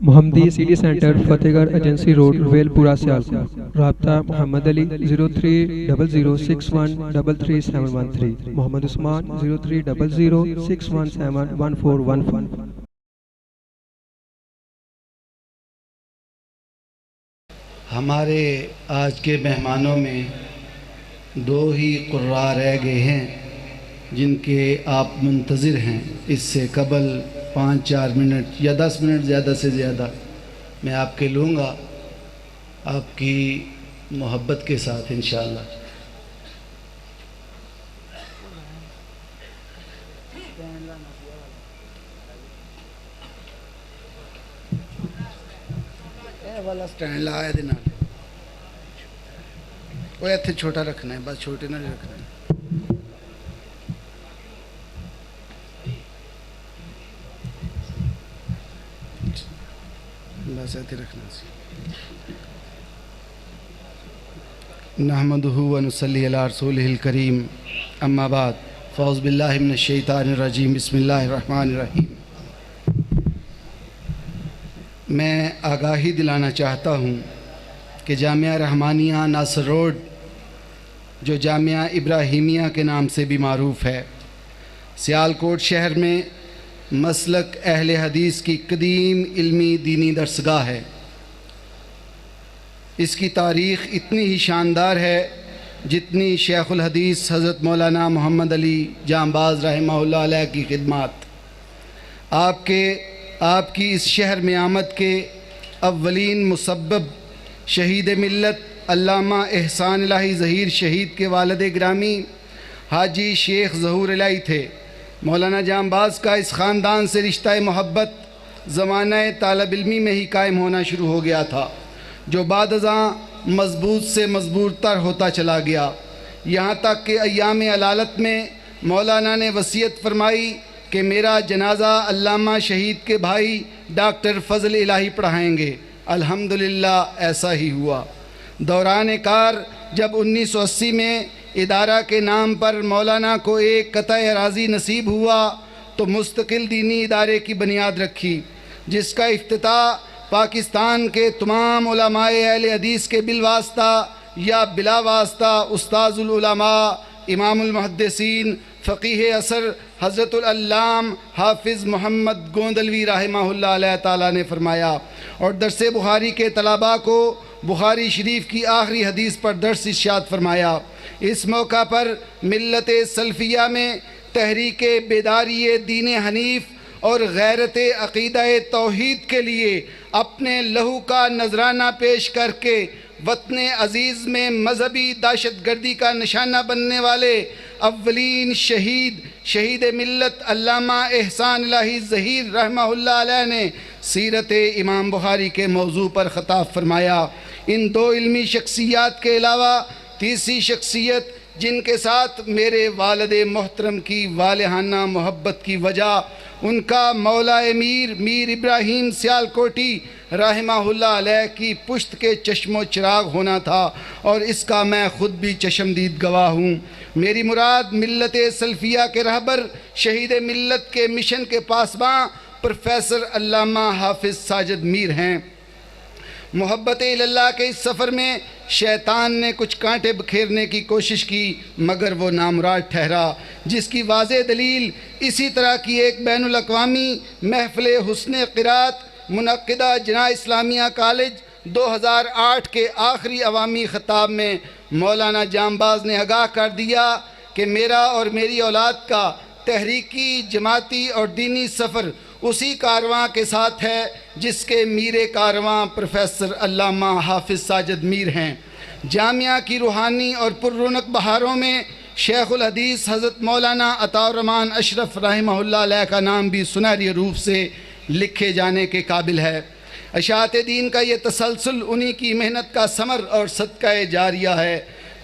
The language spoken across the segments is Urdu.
محمدی سٹی سینٹر فتح گڑھ ایجنسی روڈ ویل پورہ سیالکوٹ۔ رابطہ محمد علی 030061337113، محمد عثمان 030061711415۔ ہمارے آج کے مہمانوں میں دو ہی قراء رہ گئے ہیں جن کے آپ منتظر ہیں۔ اس سے قبل 5-4 منٹ یا 10 منٹ زیادہ سے زیادہ میں آپ کے لوں گا، آپ کی محبت کے ساتھ انشاءاللہ۔ والا سٹینڈ لایا دے نال وہ ایتھے چھوٹا رکھنا ہے، بس چھوٹے نہ رکھنا ہے۔ بس ایتھے رکھنا سی۔ نحمدہ ونصلی علی رسولہ الکریم، اما بعد، فاعوذ باللہ من الشیطان الرجیم، بسم اللہ الرحمن الرحیم۔ میں آگاہی دلانا چاہتا ہوں کہ جامعہ رحمانیہ ناصر روڈ، جو جامعہ ابراہیمیہ کے نام سے بھی معروف ہے، سیالکوٹ شہر میں مسلک اہل حدیث کی قدیم علمی دینی درسگاہ ہے۔ اس کی تاریخ اتنی ہی شاندار ہے جتنی شیخ الحدیث حضرت مولانا محمد علی جانباز رحمہ اللہ علیہ کی خدمات۔ آپ کی اس شہر میں آمد کے اولین مسبب شہید ملت علامہ احسان الہی ظہیر شہید کے والد گرامی حاجی شیخ ظہور الہی تھے۔ مولانا جانباز کا اس خاندان سے رشتہ محبت زمانہ طالب علمی میں ہی قائم ہونا شروع ہو گیا تھا، جو بعد ازاں مضبوط سے مضبوط تر ہوتا چلا گیا، یہاں تک کہ ایام علالت میں مولانا نے وصیت فرمائی کہ میرا جنازہ علامہ شہید کے بھائی ڈاکٹر فضل الہی پڑھائیں گے۔ الحمدللہ ایسا ہی ہوا۔ دوران کار جب 1980 میں ادارہ کے نام پر مولانا کو ایک قطع اراضی نصیب ہوا تو مستقل دینی ادارے کی بنیاد رکھی، جس کا افتتاح پاکستان کے تمام علماء اہل حدیث کے بالواسطہ یا بلا واسطہ استاذ العلماء، امام المحدثین، فقیہ عصر حضرت العلام حافظ محمد گوندلوی رحمہ اللہ علیہ تعالیٰ نے فرمایا، اور درس بخاری کے طلباء کو بخاری شریف کی آخری حدیث پر درس ارشاد فرمایا۔ اس موقع پر ملت سلفیہ میں تحریک بیداری دین حنیف اور غیرت عقیدہ توحید کے لیے اپنے لہو کا نذرانہ پیش کر کے وطن عزیز میں مذہبی دہشت گردی کا نشانہ بننے والے اولین شہید ملت علامہ احسان الہی ظہیر رحمہ اللہ علیہ نے سیرت امام بخاری کے موضوع پر خطاب فرمایا۔ ان دو علمی شخصیات کے علاوہ تیسری شخصیت جن کے ساتھ میرے والد محترم کی والہانہ محبت کی وجہ ان کا مولا میر ابراہیم سیالکوٹی رحمہ اللہ علیہ کی پشت کے چشم و چراغ ہونا تھا، اور اس کا میں خود بھی چشمدید گواہ ہوں۔ میری مراد ملت سلفیہ کے رہبر شہید ملت کے مشن کے پاسباں پروفیسر علامہ حافظ ساجد میر ہیں۔ محبت اللہ کے اس سفر میں شیطان نے کچھ کانٹے بکھیرنے کی کوشش کی، مگر وہ نامراد ٹھہرا، جس کی واضح دلیل اسی طرح کی ایک بین الاقوامی محفل حسن قرات منعقدہ جناح اسلامیہ کالج 2008 کے آخری عوامی خطاب میں مولانا جانباز نے آگاہ کر دیا کہ میرا اور میری اولاد کا تحریکی، جماعتی اور دینی سفر اسی کارواں کے ساتھ ہے جس کے میر کارواں پروفیسر علامہ حافظ ساجد میر ہیں۔ جامعہ کی روحانی اور پر رونق بہاروں میں شیخ الحدیث حضرت مولانا عطاء الرحمن اشرف رحمہ اللہ علیہ کا نام بھی سنہری حروف سے لکھے جانے کے قابل ہے۔ اشاعت دین کا یہ تسلسل انہی کی محنت کا ثمر اور صدقہ جاریہ ہے۔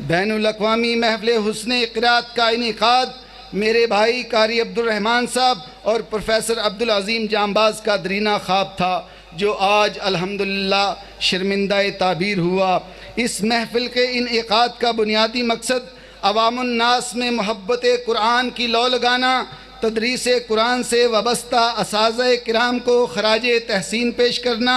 بین الاقوامی محفل حسن قرات کا انعقاد میرے بھائی قاری عبدالرحمن صاحب اور پروفیسر عبدالعظیم جانباز کا درینہ خواب تھا، جو آج الحمدللہ شرمندہ تعبیر ہوا۔ اس محفل کے انعقاد کا بنیادی مقصد عوام الناس میں محبت قرآن کی لو لگانا، تدریس قرآن سے وابستہ اساتذہ کرام کو خراج تحسین پیش کرنا،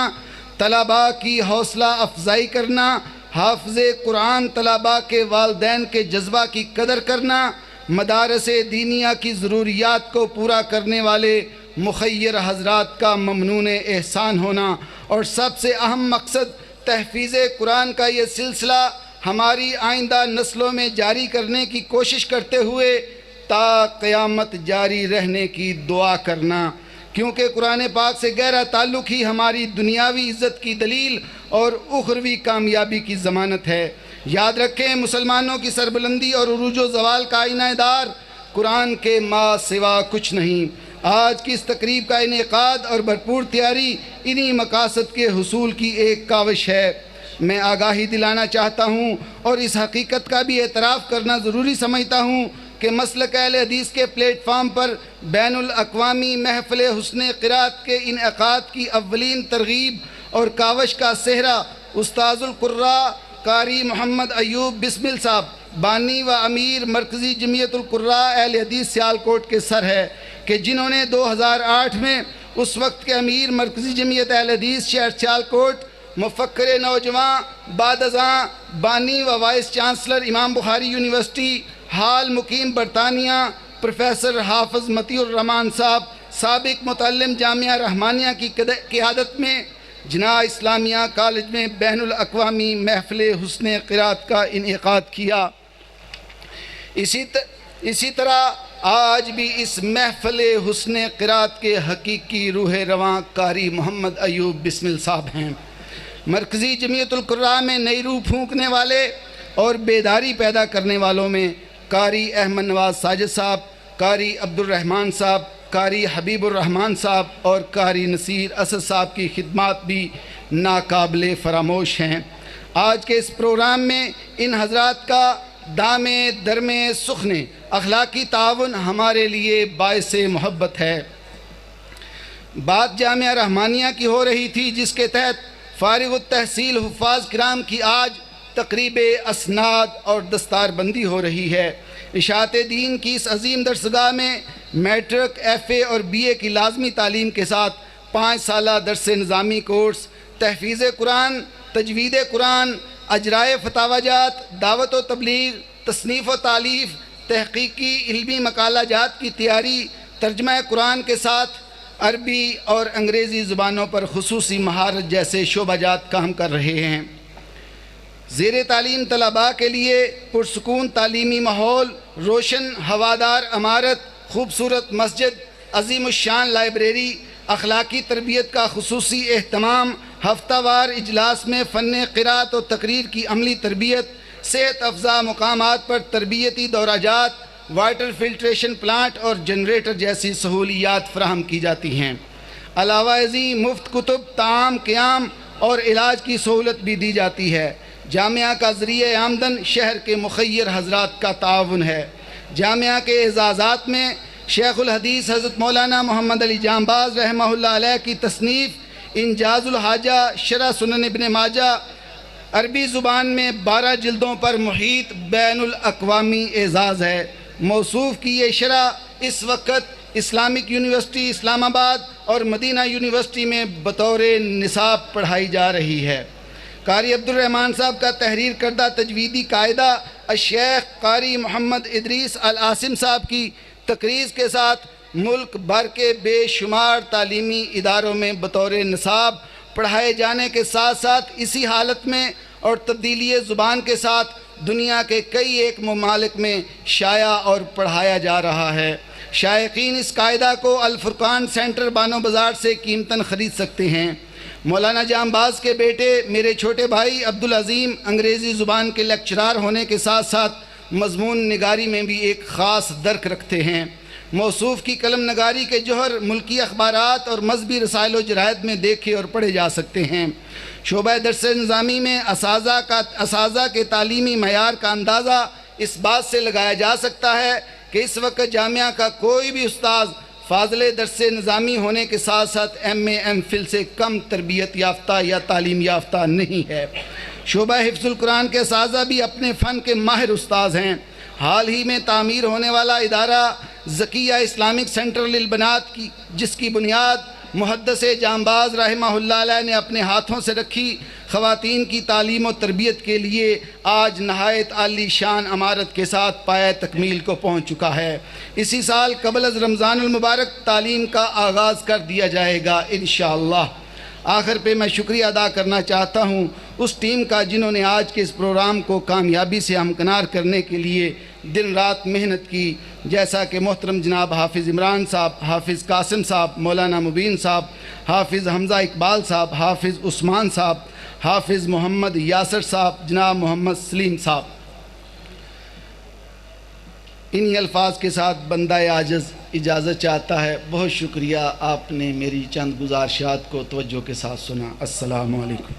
طلباء کی حوصلہ افزائی کرنا، حافظ قرآن طلباء کے والدین کے جذبہ کی قدر کرنا، مدارس دینیہ کی ضروریات کو پورا کرنے والے مخیر حضرات کا ممنون احسان ہونا، اور سب سے اہم مقصد تحفیظ قرآن کا یہ سلسلہ ہماری آئندہ نسلوں میں جاری کرنے کی کوشش کرتے ہوئے تا قیامت جاری رہنے کی دعا کرنا، کیونکہ قرآن پاک سے گہرا تعلق ہی ہماری دنیاوی عزت کی دلیل اور اخروی کامیابی کی ضمانت ہے۔ یاد رکھیں، مسلمانوں کی سربلندی اور عروج و زوال کا آئینہ دار قرآن کے ما سوا کچھ نہیں۔ آج کی اس تقریب کا انعقاد اور بھرپور تیاری انہی مقاصد کے حصول کی ایک کاوش ہے۔ میں آگاہی دلانا چاہتا ہوں اور اس حقیقت کا بھی اعتراف کرنا ضروری سمجھتا ہوں کہ مسلک اہل حدیث کے پلیٹ فارم پر بین الاقوامی محفل حسن قرات کے انعقاد کی اولین ترغیب اور کاوش کا صحرا استاذ القراء قاری محمد ایوب بسمل صاحب، بانی و امیر مرکزی جمعیت القراء اہل حدیث سیالکوٹ کے سر ہے، کہ جنہوں نے 2008 میں اس وقت کے امیر مرکزی جمعیت اہل حدیث شہر سیالکوٹ، مفکر نوجوان، بعد ازاں بانی و وائس چانسلر امام بخاری یونیورسٹی، حال مقیم برطانیہ پروفیسر حافظ مطیع الرحمان صاحب، سابق متعلم جامعہ رحمانیہ کی قیادت میں جناح اسلامیہ کالج میں بین الاقوامی محفل حسن قرات کا انعقاد کیا۔ اسی طرح آج بھی اس محفل حسن قرات کے حقیقی روح رواں قاری محمد ایوب بسمل صاحب ہیں۔ مرکزی جمعیت القراء میں نئی روح پھونکنے والے اور بیداری پیدا کرنے والوں میں قاری احمد نواز ساجد صاحب، قاری عبد الرحمن صاحب، قاری حبیب الرحمن صاحب اور قاری نصیر اسد صاحب کی خدمات بھی ناقابل فراموش ہیں۔ آج کے اس پروگرام میں ان حضرات کا دام درم سخن اخلاقی تعاون ہمارے لیے باعث محبت ہے۔ بات جامعہ رحمانیہ کی ہو رہی تھی، جس کے تحت فارغ التحصیل حفاظ کرام کی آج تقریب اسناد اور دستار بندی ہو رہی ہے۔ اشاعت دین کی اس عظیم درسگاہ میں میٹرک، ایف اے اور بی اے کی لازمی تعلیم کے ساتھ 5 سالہ درس نظامی کورس، تحفیظ قرآن، تجوید قرآن، اجرائے فتاوی جات، دعوت و تبلیغ، تصنیف و تالیف، تحقیقی علمی مقالہ جات کی تیاری، ترجمہ قرآن کے ساتھ عربی اور انگریزی زبانوں پر خصوصی مہارت جیسے شعبہ جات کام کر رہے ہیں۔ زیر تعلیم طلباء کے لیے پرسکون تعلیمی ماحول، روشن ہوادار عمارت، خوبصورت مسجد، عظیم الشان لائبریری، اخلاقی تربیت کا خصوصی اہتمام، ہفتہ وار اجلاس میں فن قرات و تقریر کی عملی تربیت، صحت افزا مقامات پر تربیتی دورہ جات، واٹر فلٹریشن پلانٹ اور جنریٹر جیسی سہولیات فراہم کی جاتی ہیں۔ علاوہ ازیں مفت کتب، طعام، قیام اور علاج کی سہولت بھی دی جاتی ہے۔ جامعہ کا ذریعہ آمدن شہر کے مخیر حضرات کا تعاون ہے۔ جامعہ کے اعزازات میں شیخ الحدیث حضرت مولانا محمد علی جانباز رحمہ اللہ علیہ کی تصنیف انجاز الحاجہ شرح سنن ابن ماجہ عربی زبان میں 12 جلدوں پر محیط بین الاقوامی اعزاز ہے۔ موصوف کی یہ شرح اس وقت اسلامک یونیورسٹی اسلام آباد اور مدینہ یونیورسٹی میں بطور نصاب پڑھائی جا رہی ہے۔ قاری عبد الرحمن صاحب کا تحریر کردہ تجویدی قاعدہ الشیخ قاری محمد ادریس العاصم صاحب کی تقریر کے ساتھ ملک بھر کے بے شمار تعلیمی اداروں میں بطور نصاب پڑھائے جانے کے ساتھ ساتھ اسی حالت میں اور تبدیلی زبان کے ساتھ دنیا کے کئی ایک ممالک میں شائع اور پڑھایا جا رہا ہے۔ شائقین اس قاعدہ کو الفرقان سینٹر بانو بازار سے قیمتاً خرید سکتے ہیں۔ مولانا جانباز کے بیٹے میرے چھوٹے بھائی عبدالعظیم انگریزی زبان کے لیکچرار ہونے کے ساتھ ساتھ مضمون نگاری میں بھی ایک خاص درک رکھتے ہیں۔ موصوف کی قلم نگاری کے جوہر ملکی اخبارات اور مذہبی رسائل و جرائد میں دیکھے اور پڑھے جا سکتے ہیں۔ شعبہ درس نظامی میں اساتذہ کے تعلیمی معیار کا اندازہ اس بات سے لگایا جا سکتا ہے کہ اس وقت جامعہ کا کوئی بھی استاذ فاضل درس نظامی ہونے کے ساتھ ساتھ ایم اے ایم فل سے کم تربیت یافتہ یا تعلیم یافتہ نہیں ہے۔ شعبہ حفظ القرآن کے اساتذہ بھی اپنے فن کے ماہر استاذ ہیں۔ حال ہی میں تعمیر ہونے والا ادارہ ذکیہ اسلامک سینٹر للبنات کی، جس کی بنیاد محدث جانباز رحمہ اللہ علیہ نے اپنے ہاتھوں سے رکھی، خواتین کی تعلیم و تربیت کے لیے آج نہایت عالی شان عمارت کے ساتھ پایہ تکمیل کو پہنچ چکا ہے۔ اسی سال قبل از رمضان المبارک تعلیم کا آغاز کر دیا جائے گا انشاءاللہ۔ آخر پہ میں شکریہ ادا کرنا چاہتا ہوں اس ٹیم کا جنہوں نے آج کے اس پروگرام کو کامیابی سے ہمکنار کرنے کے لیے دن رات محنت کی، جیسا کہ محترم جناب حافظ عمران صاحب، حافظ قاسم صاحب، مولانا مبین صاحب، حافظ حمزہ اقبال صاحب، حافظ عثمان صاحب، حافظ محمد یاسر صاحب، جناب محمد سلیم صاحب۔ انہی الفاظ کے ساتھ بندہ عاجز اجازت چاہتا ہے۔ بہت شکریہ، آپ نے میری چند گزارشات کو توجہ کے ساتھ سنا۔ السلام علیکم۔